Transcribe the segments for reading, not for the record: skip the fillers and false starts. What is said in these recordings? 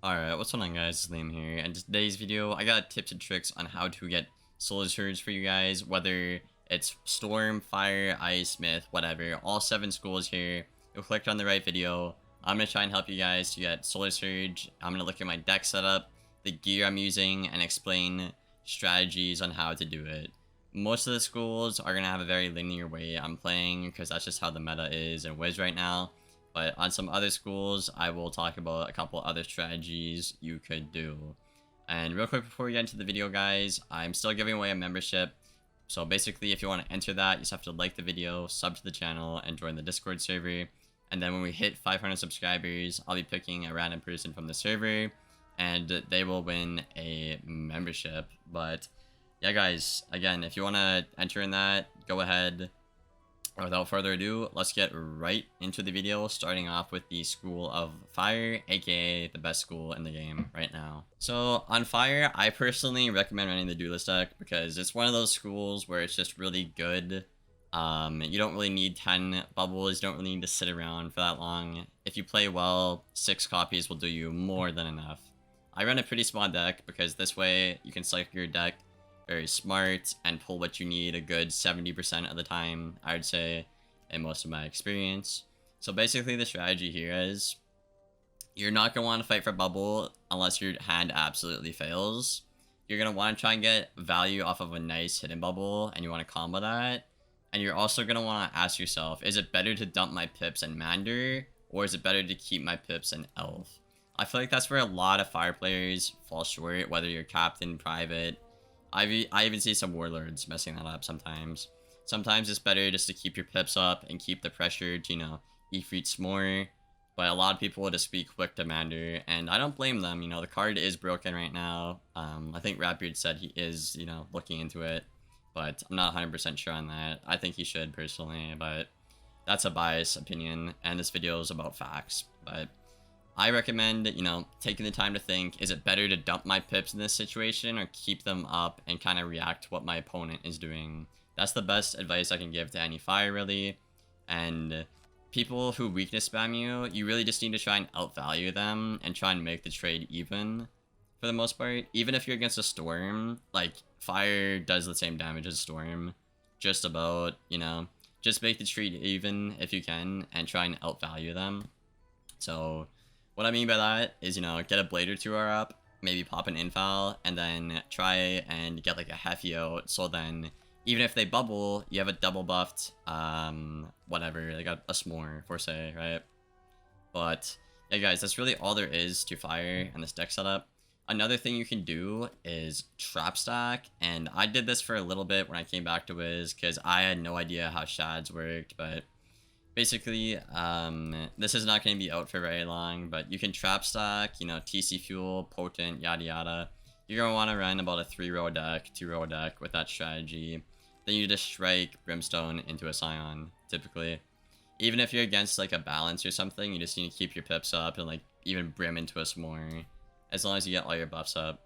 Alright, what's going on guys, it's Liam here, and today's video, I got tips and tricks on how to get solar surge for you guys, whether it's storm, fire, ice, myth, whatever, all 7 schools here. You clicked on the right video. I'm going to try and help you guys to get solar surge. I'm going to look at my deck setup, the gear I'm using, and explain strategies on how to do it. Most of the schools are going to have a very linear way I'm playing, because that's just how the meta is in Wiz right now. But on some other schools, I will talk about a couple other strategies you could do. And real quick before we get into the video, guys, I'm still giving away a membership. So basically, if you want to enter that, you just have to like the video, sub to the channel, and join the Discord server. And then when we hit 500 subscribers, I'll be picking a random person from the server, and they will win a membership. But yeah, guys, again, if you want to enter in that, go ahead. Without further ado, let's get right into the video, starting off with the School of Fire, aka the best school in the game right now. So on Fire, I personally recommend running the Duelist deck because it's one of those schools where it's just really good. You don't really need 10 bubbles, you don't really need to sit around for that long. If you play well, 6 copies will do you more than enough. I run a pretty small deck because this way you can cycle your deck very smart and pull what you need a good 70% of the time, I would say, in most of my experience. So basically the strategy here is you're not going to want to fight for bubble unless your hand absolutely fails. You're going to want to try and get value off of a nice hidden bubble, and you want to combo that. And you're also going to want to ask yourself, is it better to dump my pips and Mander, or is it better to keep my pips and Elf? I feel like that's where a lot of Fire players fall short, whether you're Captain, Private. I even see some Warlords messing that up sometimes. Sometimes it's better just to keep your pips up and keep the pressure to, Ifrits more. But a lot of people will just be quick to Mander, and I don't blame them. The card is broken right now. I think Ratbeard said he is, looking into it. But I'm not 100% sure on that. I think he should, personally, but that's a biased opinion, and this video is about facts. But I recommend, taking the time to think, is it better to dump my pips in this situation or keep them up and kind of react to what my opponent is doing? That's the best advice I can give to any Fire, really. And people who weakness spam you, you really just need to try and outvalue them and try and make the trade even, for the most part. Even if you're against a Storm, like, Fire does the same damage as Storm, just about, just make the trade even if you can and try and outvalue them. So what I mean by that is, get a Blade or 2 up, maybe pop an Infal, and then try and get like a Heffy out, so then even if they bubble, you have a double buffed, whatever, like a S'more, for say, right? But yeah, guys, that's really all there is to Fire and this deck setup. Another thing you can do is trap stack, and I did this for a little bit when I came back to Wiz, because I had no idea how shads worked, but basically, this is not going to be out for very long, but you can trap stack, TC fuel, potent, yada yada. You're going to want to run about a 3-row deck, 2-row deck with that strategy. Then you just strike Brimstone into a Scion, typically. Even if you're against like a balance or something, you just need to keep your pips up and like even Brim into a S'more, as long as you get all your buffs up.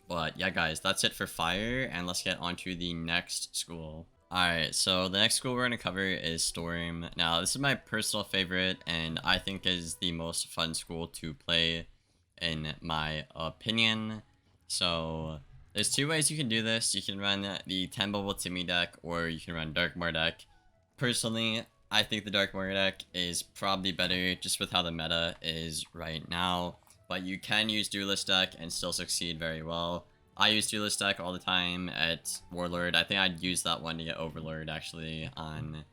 But yeah, guys, that's it for Fire, and let's get on to the next school. Alright, so the next school we're going to cover is Storm. Now, this is my personal favorite, and I think is the most fun school to play, in my opinion. So, there's 2 ways you can do this. You can run the 10 bubble Timmy deck, or you can run Darkmoor deck. Personally, I think the Darkmoor deck is probably better, just with how the meta is right now. But you can use Duelist deck and still succeed very well. I use Duelist deck all the time at Warlord. I think I'd use that one to get Overlord, actually, on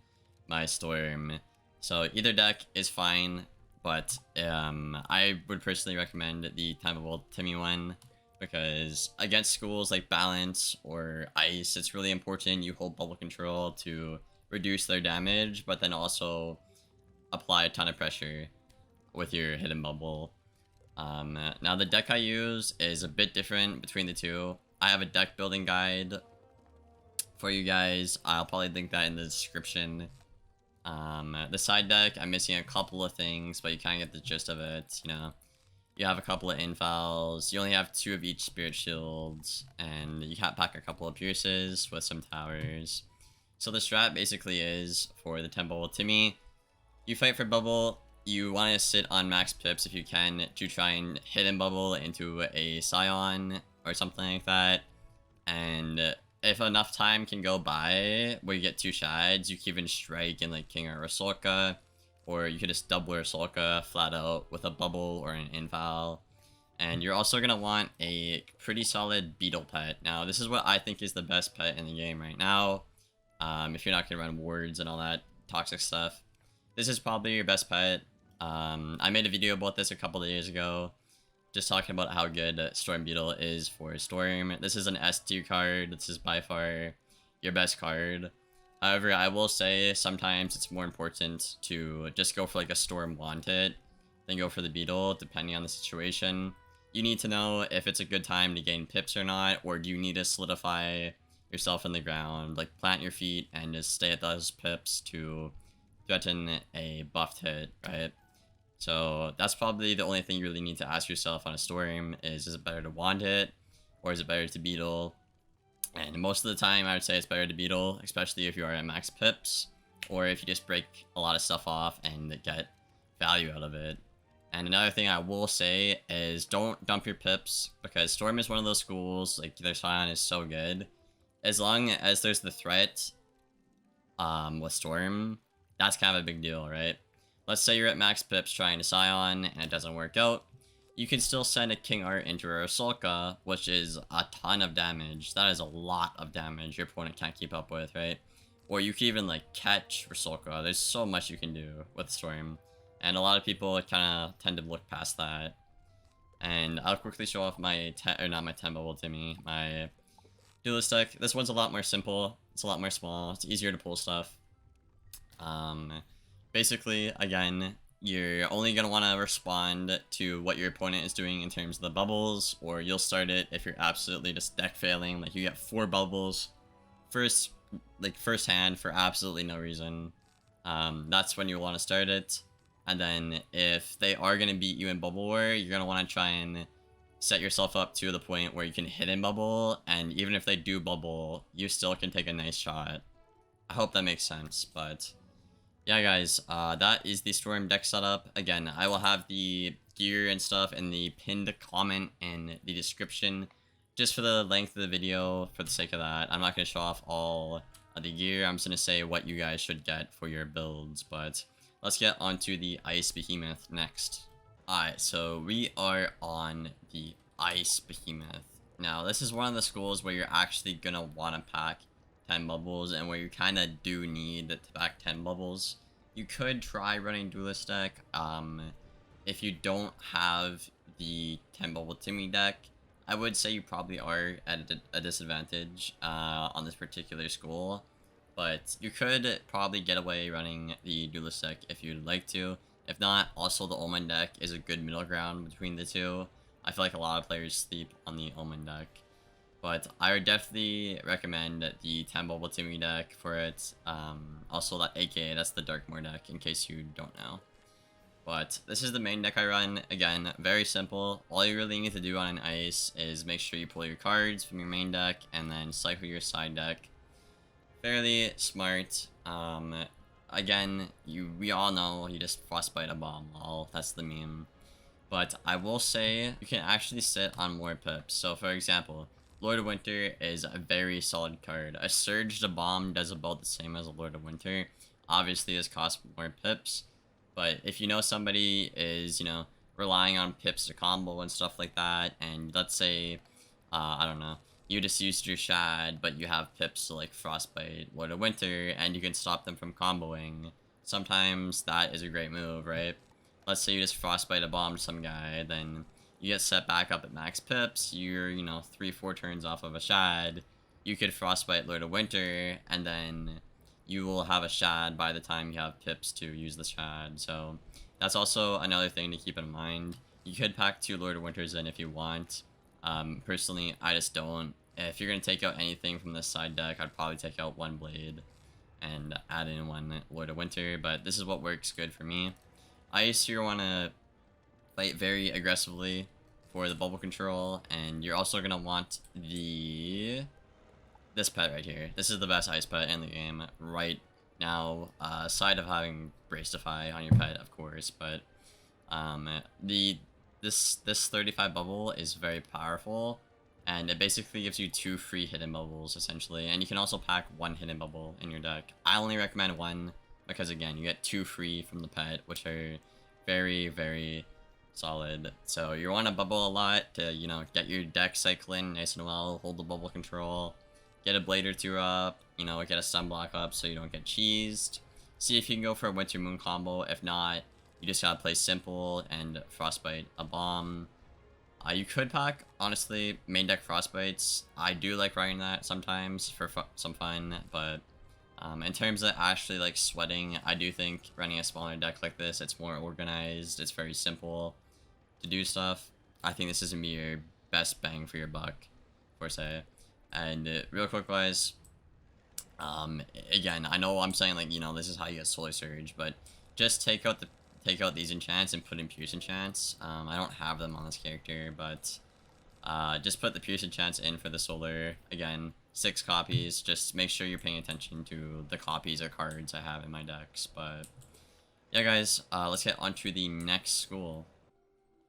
my Storm. So either deck is fine, but I would personally recommend the Temple Timmy one, because against schools like Balance or Ice, it's really important you hold bubble control to reduce their damage, but then also apply a ton of pressure with your hidden bubble. Now the deck I use is a bit different between the two. I have a deck building guide for you guys. I'll probably link that in the description. The side deck, I'm missing a couple of things, but you kind of get the gist of it, You have a couple of infals, you only have 2 of each Spirit Shields, and you can't pack a couple of Pierces with some towers. So the strat basically is, for the Temple Timmy, you fight for bubble, you want to sit on max pips if you can to try and hidden bubble into a Scion or something like that. And if enough time can go by where you get 2 shads, you can even strike in like King or Rusalka, or you can just double Rusalka flat out with a bubble or an inval. And you're also going to want a pretty solid beetle pet. Now, this is what I think is the best pet in the game right now. If you're not going to run wards and all that toxic stuff, this is probably your best pet. I made a video about this a couple of days ago, just talking about how good Storm Beetle is for Storm. This is an S tier card. This is by far your best card. However, I will say sometimes it's more important to just go for like a Storm Wanted than go for the Beetle, depending on the situation. You need to know if it's a good time to gain pips or not, or do you need to solidify yourself in the ground, like plant your feet and just stay at those pips to threaten a buffed hit, right? So that's probably the only thing you really need to ask yourself on a Storm is it better to wand it or is it better to Beetle? And most of the time I would say it's better to Beetle, especially if you are at max pips or if you just break a lot of stuff off and get value out of it. And another thing I will say is don't dump your pips, because Storm is one of those schools, like their Scion is so good. As long as there's the threat with Storm, that's kind of a big deal, right? Let's say you're at max pips trying to Scion and it doesn't work out. You can still send a King Art into a Rusalka, which is a ton of damage. That is a lot of damage your opponent can't keep up with, right? Or you can even like catch Rusalka. There's so much you can do with Storm. And a lot of people kind of tend to look past that. And I'll quickly show off my, not my 10 bubble Timmy, my duelist deck. This one's a lot more simple. It's a lot more small. It's easier to pull stuff. Basically, again, you're only going to want to respond to what your opponent is doing in terms of the bubbles, or you'll start it if you're absolutely just deck failing. Like you get 4 bubbles first hand for absolutely no reason. That's when you want to start it. And then if they are going to beat you in Bubble War, you're going to want to try and set yourself up to the point where you can hit in bubble, and even if they do bubble, you still can take a nice shot. I hope that makes sense, but yeah guys, that is the Storm deck setup. Again, I will have the gear and stuff in the pinned comment in the description, just for the length of the video, for the sake of that. I'm not going to show off all of the gear, I'm just going to say what you guys should get for your builds, but let's get onto the Ice Behemoth next. Alright, so we are on the Ice Behemoth. Now, this is one of the schools where you're actually gonna want to pack 10 bubbles, and where you kind of do need to pack 10 bubbles. You could try running Duelist deck. If you don't have the 10 bubble Timmy deck, I would say you probably are at a disadvantage on this particular school. But you could probably get away running the Duelist deck if you'd like to. If not, also the Omen deck is a good middle ground between the two. I feel like a lot of players sleep on the Omen deck. But I would definitely recommend the 10 bubble Timmy deck for it. Also, that aka that's the Darkmoor deck, in case you don't know. But this is the main deck I run. Again, very simple. All you really need to do on an ice is make sure you pull your cards from your main deck and then cycle your side deck. Fairly smart. Again, we all know you just frostbite a bomb. Lol, that's the meme. But I will say you can actually sit on more pips. So for example, Lord of Winter is a very solid card. A Surge to Bomb does about the same as a Lord of Winter. Obviously this costs more pips, but if you know somebody is, you know, relying on pips to combo and stuff like that, and let's say, I don't know, you just used your Shad, but you have pips to like Frostbite Lord of Winter, and you can stop them from comboing. Sometimes that is a great move, right? Let's say you just Frostbite a bomb to some guy, then you get set back up at max pips, you're, you know, 3-4 turns off of a Shad, you could Frostbite Lord of Winter, and then you will have a Shad by the time you have pips to use the Shad. So that's also another thing to keep in mind. You could pack 2 Lord of Winters in if you want. Personally, I just don't. If you're going to take out anything from this side deck, I'd probably take out 1 Blade and add in 1 Lord of Winter, but this is what works good for me. Ice, you want to fight very aggressively for the bubble control, and you're also going to want this pet right here. This is the best ice pet in the game right Now, aside of having Bracify on your pet, of course, but this 35 bubble is very powerful, and it basically gives you 2 free hidden bubbles essentially, and you can also pack 1 hidden bubble in your deck. I only recommend 1 because again, you get 2 free from the pet, which are very, very solid. So you want to bubble a lot to, you know, get your deck cycling nice and well, hold the bubble control, get a blade or 2 up, you know, get a sunblock up so you don't get cheesed. See if you can go for a Winter Moon combo. If not, you just gotta play simple and Frostbite a bomb. You could pack, honestly, main deck Frostbites. I do like running that sometimes for some fun, but in terms of actually like sweating, I do think running a smaller deck like this, it's more organized, it's very simple to do stuff. I think this is gonna be your best bang for your buck, per se. And real quick guys, again, I know I'm saying like, you know, this is how you get Solar Surge, but just take out these enchants and put in Pierce enchants. I don't have them on this character, but just put the Pierce enchants in for the Solar. Again, 6 copies. Just make sure you're paying attention to the copies or cards I have in my decks. But yeah, guys, let's get on to the next school.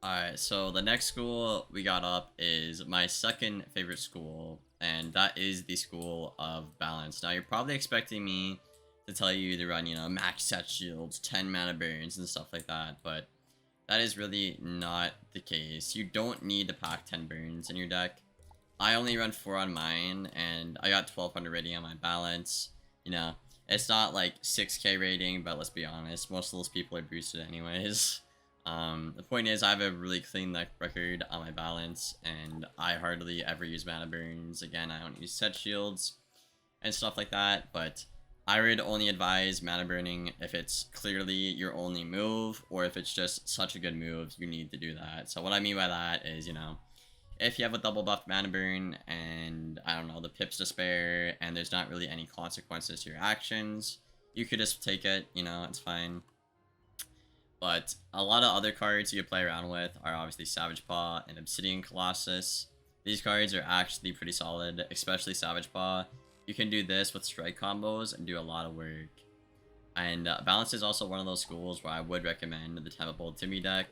Alright, so the next school we got up is my second favorite school, and that is the School of Balance. Now, you're probably expecting me to tell you to run, you know, max set shields, 10 mana burns, and stuff like that, but that is really not the case. You don't need to pack 10 burns in your deck. I only run 4 on mine, and I got 1200 rating on my balance. You know, it's not like 6k rating, but let's be honest, most of those people are boosted anyways. The point is, I have a really clean deck record on my balance, and I hardly ever use mana burns. Again, I don't use set shields and stuff like that, but I would only advise mana burning if it's clearly your only move, or if it's just such a good move, you need to do that. So what I mean by that is, you know, if you have a double buff mana burn, and, I don't know, the pips to spare, and there's not really any consequences to your actions, you could just take it, you know, it's fine. But a lot of other cards you could play around with are obviously Savage Paw and Obsidian Colossus. These cards are actually pretty solid, especially Savage Paw. You can do this with strike combos and do a lot of work. And Balance is also one of those schools where I would recommend the Temple Timmy deck.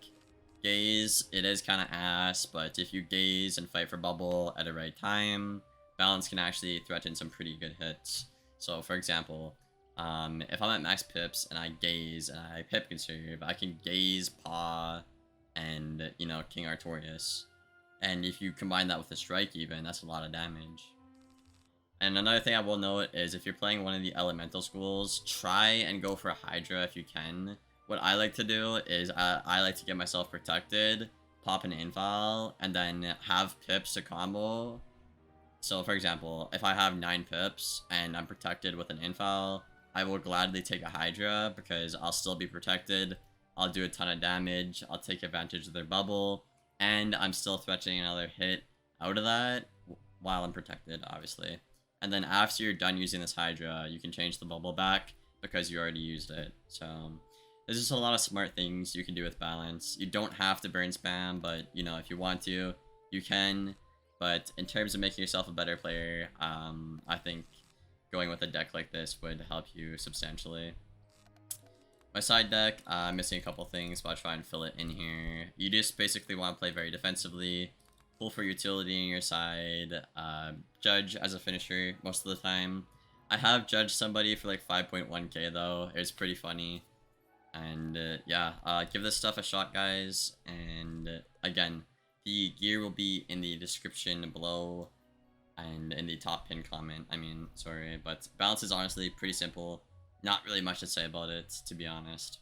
Gaze, it is kind of ass, but if you gaze and fight for bubble at the right time, Balance can actually threaten some pretty good hits. So for example, if I'm at max pips and I gaze and I pip conserve, I can gaze Paw and, you know, King Artorias. And if you combine that with a strike even, that's a lot of damage. And another thing I will note is if you're playing one of the elemental schools, try and go for a Hydra if you can. What I like to do is I like to get myself protected, pop an infile, and then have pips to combo. So for example, if I have 9 pips and I'm protected with an infile, I will gladly take a Hydra because I'll still be protected, I'll do a ton of damage, I'll take advantage of their bubble, and I'm still threatening another hit out of that while I'm protected, obviously. And then after you're done using this Hydra, you can change the bubble back because you already used it. So there's just a lot of smart things you can do with Balance. You don't have to burn spam, but, you know, if you want to, you can. But in terms of making yourself a better player, I think going with a deck like this would help you substantially. My side deck, I'm missing a couple things, but I'll try and fill it in here. You just basically want to play very defensively, pull for utility on your side, Judge as a finisher most of the time. I have judged somebody for like 5.1k though, it's pretty funny. And yeah, give this stuff a shot, guys, and again, the gear will be in the description below and in the top pin comment. I mean, sorry, but Balance is honestly pretty simple. Not really much to say about it, to be honest.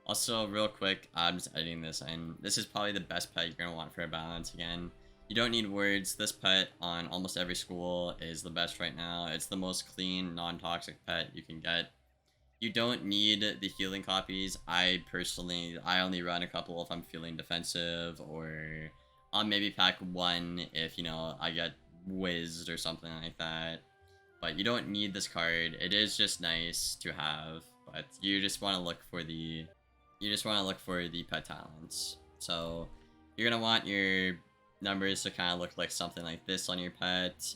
Also, real quick, I'm just editing this, and this is probably the best pet you're going to want for a Balance. Again, you don't need words. This pet on almost every school is the best right now. It's the most clean, non-toxic pet you can get. You don't need the healing copies. I only run a couple if I'm feeling defensive, or I'll maybe pack 1 if, you know, I get whizzed or something like that. But you don't need this card. It is just nice to have, but you just want to look for the pet talents. So you're gonna want your numbers to kind of look like something like this on your pet.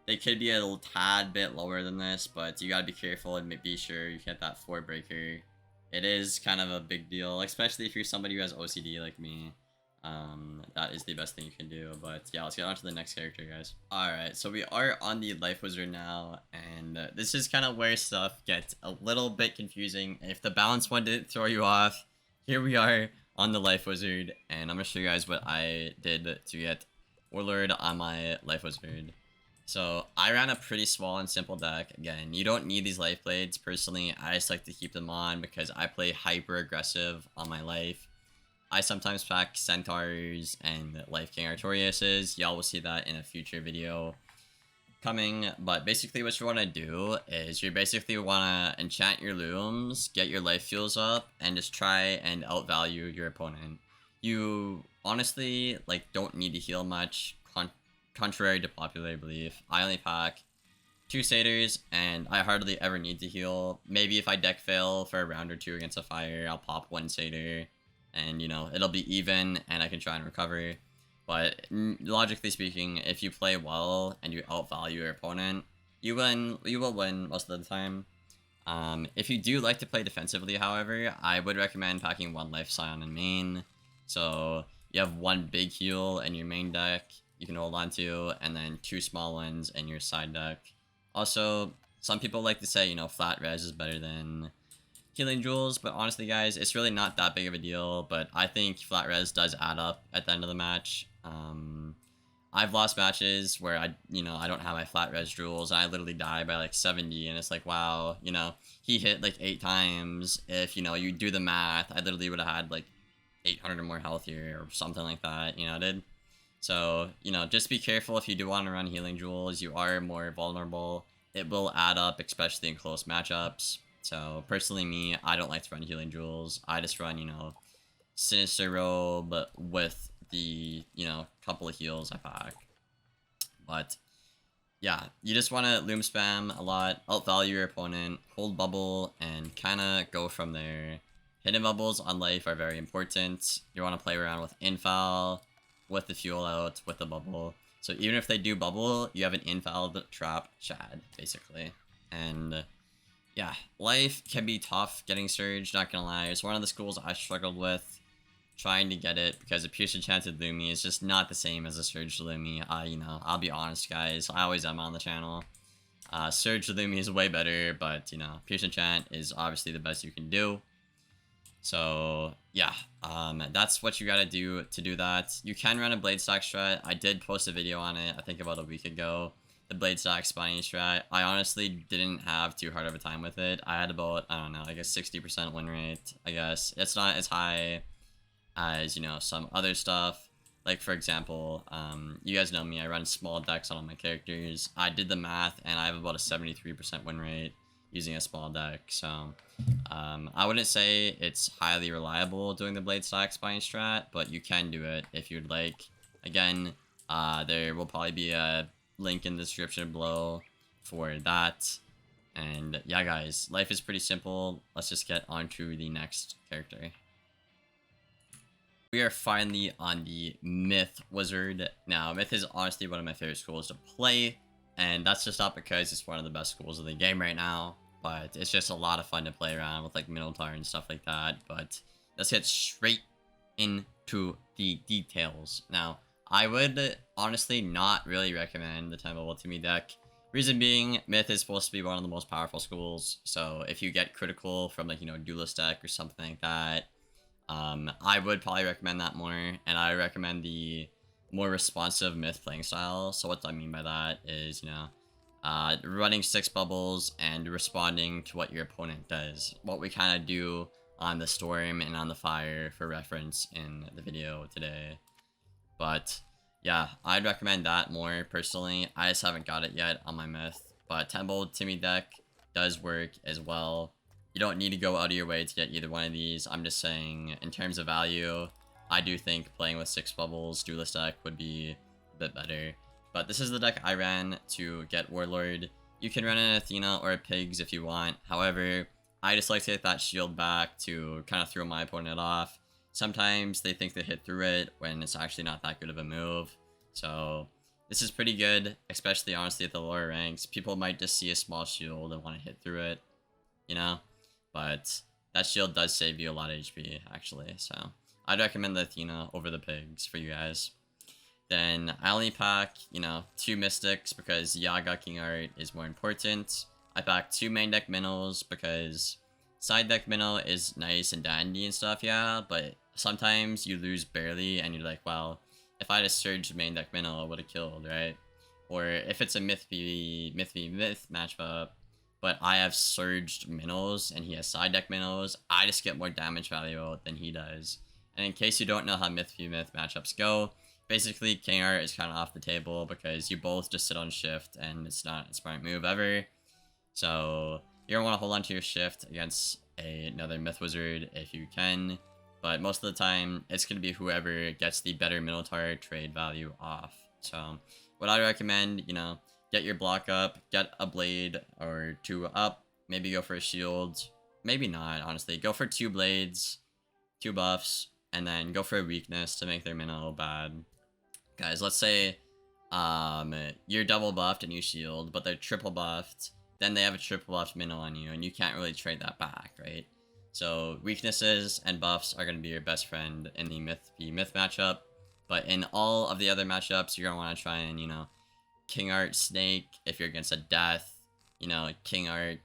They could be a little tad bit lower than this, but you gotta be careful and be sure you hit that 4 breaker. It is kind of a big deal, especially if you're somebody who has OCD like me. That is the best thing you can do. But yeah, let's get on to the next character, guys. Alright, so we are on the Life Wizard now, and this is kind of where stuff gets a little bit confusing. If the balance one didn't throw you off, here we are on the Life Wizard, and I'm gonna show you guys what I did to get Warlord on my Life Wizard. So I ran a pretty small and simple deck. Again, you don't need these life blades. Personally, I just like to keep them on because I play hyper aggressive on my life. I sometimes pack Centaurs and Life King Artoriuses. Y'all will see that in a future video coming. But basically what you want to do is you basically want to enchant your looms, get your life fuels up, and just try and outvalue your opponent. You honestly don't need to heal much. Contrary to popular belief, I only pack 2 satyrs, and I hardly ever need to heal. Maybe if I deck fail for a round or 2 against a fire, I'll pop 1 satyr, and you know, it'll be even, and I can try and recover. But logically speaking, if you play well and you outvalue your opponent, you will win most of the time. If you do like to play defensively, however, I would recommend packing 1 Life Scion in main. So you have 1 big heal in your main deck you can hold on to, and then 2 small ones in your side deck. Also, some people like to say, you know, flat res is better than healing jewels, but honestly guys, it's really not that big of a deal. But I think flat res does add up at the end of the match. I've lost matches where I don't have my flat res jewels, and I literally die by like 70, and it's like, wow, you know, he hit like 8 times. If, you know, you do the math, I literally would have had like 800 or more health here or something like that, you know, dude. So, you know, just be careful if you do want to run healing jewels. You are more vulnerable. It will add up, especially in close matchups. So, personally, me, I don't like to run healing jewels. I just run, you know, Sinister Robe with the, you know, couple of heals I pack. But, yeah, you just want to loom spam a lot, outvalue your opponent, hold bubble, and kind of go from there. Hidden bubbles on life are very important. You want to play around with infoul, with the fuel out, with the bubble. So even if they do bubble, you have an infouled trap Chad, basically. And yeah, life can be tough getting Surge, not gonna lie. It's one of the schools I struggled with trying to get it, because a Pierce Enchanted Lumi is just not the same as a Surge Lumi. You know, I'll be honest guys, I always am on the channel. Surge Lumi is way better, but you know, Pierce Enchant is obviously the best you can do. So yeah, that's what you gotta do to do that. You can run a blade stack strat. I did post a video on it, I think about a week ago. The blade stack spawning strat. I honestly didn't have too hard of a time with it. I had about, I don't know, I guess 60% win rate, I guess. It's not as high as, you know, some other stuff. Like, for example, you guys know me, I run small decks on all my characters. I did the math, and I have about a 73% win rate using a small deck. So I wouldn't say it's highly reliable doing the blade stack spine strat, but you can do it if you'd like. Again, there will probably be a link in the description below for that. And yeah guys, life is pretty simple. Let's just get on to the next character. We are finally on the Myth Wizard. Now, Myth is honestly one of my favorite schools to play, and that's just not because it's one of the best schools of the game right now, but it's just a lot of fun to play around with like Minotaur and stuff like that. But let's get straight into the details. Now, I would honestly not really recommend the Temple Ultimate deck. Reason being, Myth is supposed to be one of the most powerful schools, so if you get critical from like, you know, Duelist deck or something like that, I would probably recommend that more, and I recommend the more responsive Myth playing style. So what I mean by that is, you know, running 6 bubbles and responding to what your opponent does. What we kind of do on the Storm and on the Fire for reference in the video today. But yeah, I'd recommend that more personally. I just haven't got it yet on my Myth, but Temple Timmy deck does work as well. You don't need to go out of your way to get either one of these. I'm just saying, in terms of value, I do think playing with 6 bubbles Duelist deck would be a bit better. But this is the deck I ran to get Warlord. You can run an Athena or a Pigs if you want. However, I just like to hit that shield back to kind of throw my opponent off. Sometimes they think they hit through it when it's actually not that good of a move. So This is pretty good, especially honestly at the lower ranks. People might just see a small shield and want to hit through it, you know? But that shield does save you a lot of HP, actually, so I'd recommend the Athena over the pigs for you guys. Then I only pack, you know, 2 Mystics because Yaga King Art is more important. I pack 2 main deck Minnows because side deck Minnow is nice and dandy and stuff, yeah, but sometimes you lose barely and you're like, well, if I had a surged main deck Minnow, I would have killed, right? Or if it's a Myth v Myth matchup, but I have surged Minnows and he has side deck Minnows, I just get more damage value than he does. And in case you don't know how Myth v Myth matchups go, basically King Art is kind of off the table because you both just sit on shift and it's not a smart move ever. So you're gonna want to hold on to your shift against another Myth Wizard if you can, but most of the time it's gonna be whoever gets the better Minotaur trade value off. So what I recommend, you know, get your block up, get a blade or 2 up, maybe go for a shield, maybe not, honestly. Go for 2 blades, 2 buffs, and then go for a weakness to make their minnow bad. Guys, let's say you're double buffed and you shield, but they're triple buffed, then they have a triple buffed minnow on you, and you can't really trade that back, right? So weaknesses and buffs are going to be your best friend in the Myth v Myth matchup, but in all of the other matchups, you're going to want to try and, you know, King Art Snake if you're against a death, you know, King Art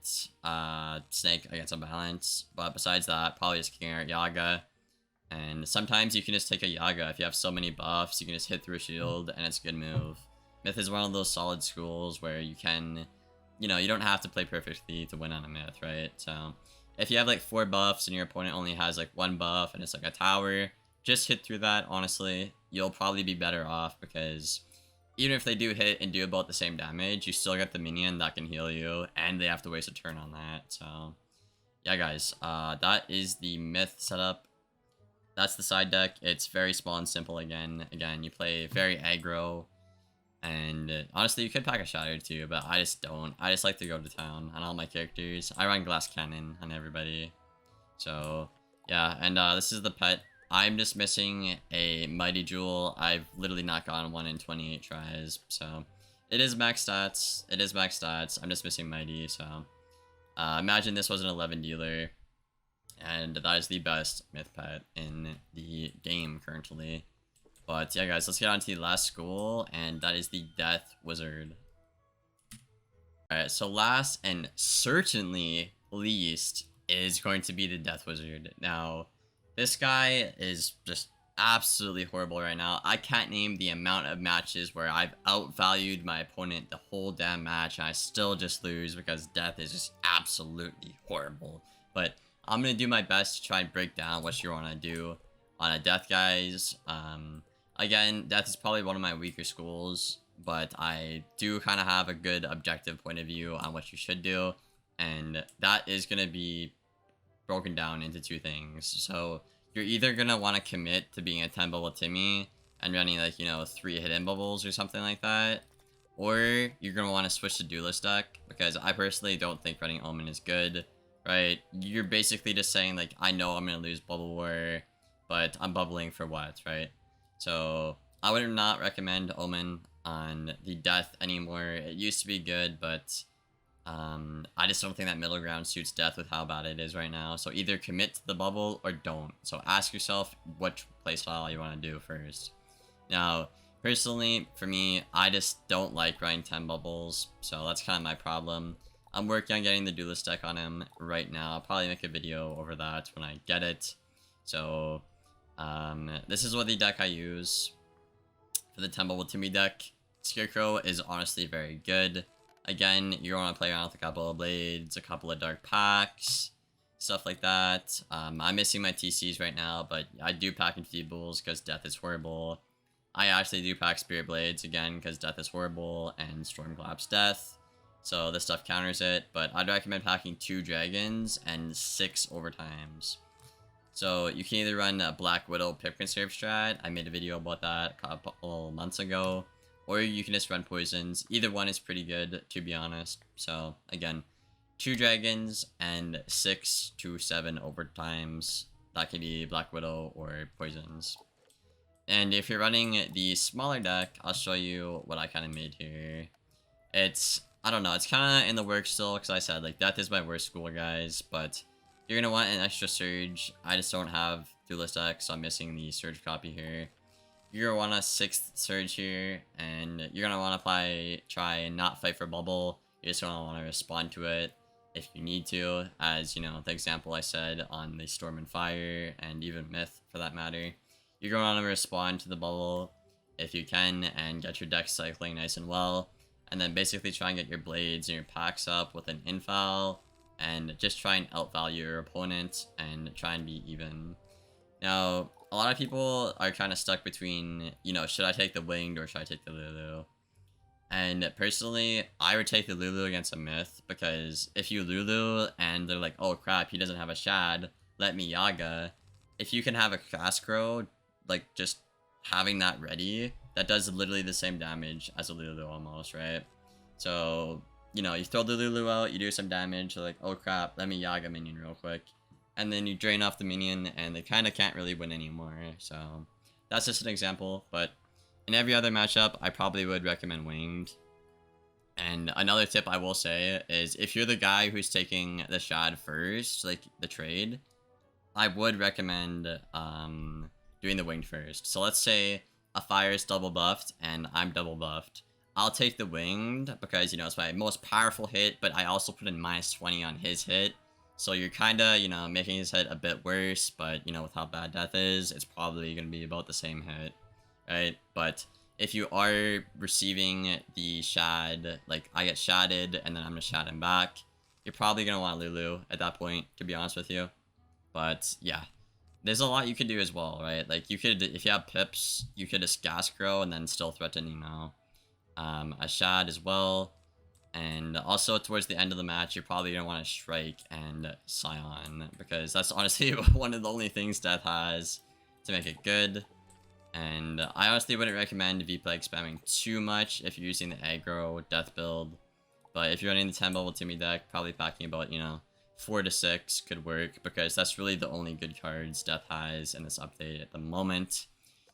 Snake against a balance, but besides that, probably just King Art Yaga. And sometimes you can just take a Yaga. If you have so many buffs, you can just hit through a shield, and it's a good move. Myth is one of those solid schools where you can, you know, you don't have to play perfectly to win on a Myth, right? So if you have like 4 buffs and your opponent only has like 1 buff and it's like a tower, just hit through that, honestly. You'll probably be better off because even if they do hit and do about the same damage, you still get the minion that can heal you, and they have to waste a turn on that. So yeah, guys, that is the Myth setup. That's the side deck. It's very small and simple again. Again, you play very aggro. And honestly, you could pack a shatter too, but I just don't. I just like to go to town on all my characters. I run glass cannon on everybody. So yeah, and this is the pet. I'm just missing a mighty jewel. I've literally not gotten one in 28 tries. So it is max stats. It is max stats. I'm just missing mighty. So imagine this was an 11 dealer. And that is the best Myth pet in the game currently. But yeah, guys, let's get on to the last school, and that is the Death Wizard. Alright, so last and certainly least is going to be the Death Wizard. Now, this guy is just absolutely horrible right now. I can't name the amount of matches where I've outvalued my opponent the whole damn match, and I still just lose because Death is just absolutely horrible. But I'm going to do my best to try and break down what you want to do on a Death, guys. Again, Death is probably one of my weaker schools, but I do kind of have a good objective point of view on what you should do, and that is going to be broken down into 2 things. So you're either going to want to commit to being a 10 bubble Timmy and running, like, you know, 3 hidden bubbles or something like that, or you're going to want to switch to Duelist deck, because I personally don't think running Omen is good, right? You're basically just saying, like, I know I'm going to lose Bubble War, but I'm bubbling for what, right? So I would not recommend Omen on the Death anymore. It used to be good, but I just don't think that middle ground suits Death with how bad it is right now. So either commit to the bubble or don't. So ask yourself what playstyle you want to do first. Now, personally, for me, I just don't like running 10 bubbles, so that's kind of my problem. I'm working on getting the Duelist deck on him right now. I'll probably make a video over that when I get it. So this is what the deck I use for the 10 bubble Timmy deck. Scarecrow is honestly very good. Again, you're going to play around with a couple of blades, a couple of dark packs, stuff like that. I'm missing my TCs right now, but I do pack Enfeebles because Death is horrible. I actually do pack Spirit Blades again because Death is horrible and Stormclap's Death. So this stuff counters it, but I'd recommend packing 2 dragons and 6 overtimes. So you can either run a Black Widow Pip Conserve strat. I made a video about that a couple months ago. Or you can just run poisons. Either one is pretty good, to be honest. So again, 2 dragons and 6 to 7 overtimes. That could be Black Widow or poisons. And if you're running the smaller deck, I'll show you what I kind of made here. I don't know, it's kind of in the works still, because I said, like, Death is my worst school, guys, but you're going to want an extra Surge. I just don't have Duelist deck, so I'm missing the Surge copy here. You're going to want a 6th Surge here, and you're going to want to try and not fight for Bubble. You're just going to want to respond to it if you need to, as, you know, the example I said on the Storm and Fire, and even Myth, for that matter. You're going to want to respond to the Bubble if you can, and get your deck cycling nice and well. And then basically try and get your blades and your packs up with an infoul, and just try and outvalue your opponent and try and be even. Now, a lot of people are kind of stuck between, you know, should I take the winged or should I take the Lulu? And personally, I would take the Lulu against a Myth, because if you Lulu and they're like, oh crap, he doesn't have a Shad, let me Yaga. If you can have a Cascrow, like just having that ready, that does literally the same damage as a Lulu almost, right? So, you know, you throw the Lulu out, you do some damage, like, oh crap, let me Yaga minion real quick. And then you drain off the minion, and they kind of can't really win anymore. So, that's just an example, but in every other matchup, I probably would recommend Winged. And another tip I will say is, if you're the guy who's taking the Shad first, like the trade, I would recommend doing the Winged first. So let's say a Fire is double buffed and I'm double buffed. I'll take the Winged because, you know, it's my most powerful hit, but I also put in -20 on his hit. So you're kind of, you know, making his hit a bit worse, but, you know, with how bad Death is, it's probably going to be about the same hit, right? But if you are receiving the Shad, like I get Shadded and then I'm going to Shad him back, you're probably going to want Lulu at that point, to be honest with you. But yeah, there's a lot you could do as well, right? Like you could, if you have Pips, you could just Gascrow and then still threaten Emo. A Shad as well. And also towards the end of the match, you're probably going to want to Strike and Scion, because that's honestly one of the only things Death has to make it good. And I honestly wouldn't recommend V-Plague spamming too much if you're using the aggro Death build. But if you're running the 10 bubble Timmy deck, probably packing about, you know, 4 to 6 could work, because that's really the only good cards Death has in this update at the moment.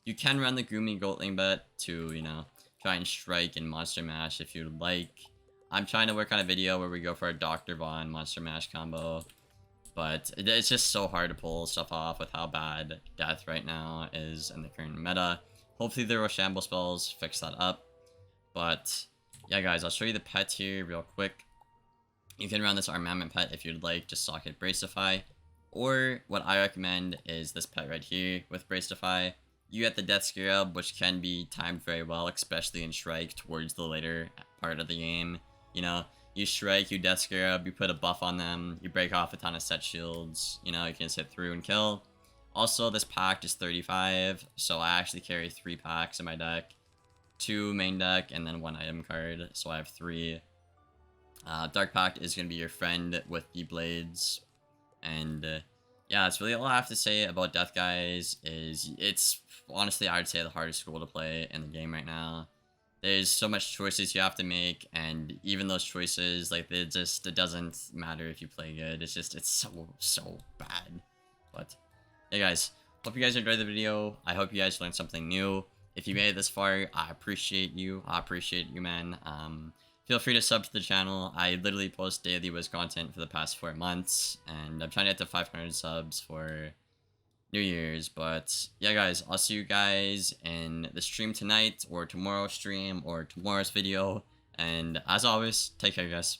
You can run the Goomy Goatling bet to, you know, try and Strike and Monster Mash if you'd like. I'm trying to work on a video where we go for a Dr. Vaughn Monster Mash combo, but it's just so hard to pull stuff off with how bad Death right now is in the current meta. Hopefully the Rochambeau spells fix that up. But yeah, guys, I'll show you the pet here real quick. You can run this Armament pet if you'd like, just socket Bracify. Or what I recommend is this pet right here with Bracify. You get the Death Scarab, which can be timed very well, especially in Strike towards the later part of the game. You know, you Strike, you Death Scarab, you put a buff on them, you break off a ton of set shields, you know, you can just hit through and kill. Also, this pack is 35, so I actually carry 3 packs in my deck. 2 main deck, and then 1 item card, so I have 3. Dark Pact is going to be your friend with the blades. And yeah, that's really all I have to say about Death, guys. It's honestly, I would say, the hardest school to play in the game right now. There's so much choices you have to make, and even those choices, like, it doesn't matter if you play good. It's so bad. But hey, guys, hope you guys enjoyed the video. I hope you guys learned something new. If you made it this far, I appreciate you. I appreciate you, man. Feel free to sub to the channel. I literally post daily Wiz content for the past 4 months, and I'm trying to get to 500 subs for New Year's. But yeah, guys, I'll see you guys in the stream tonight, or tomorrow's stream, or tomorrow's video. And as always, take care, guys.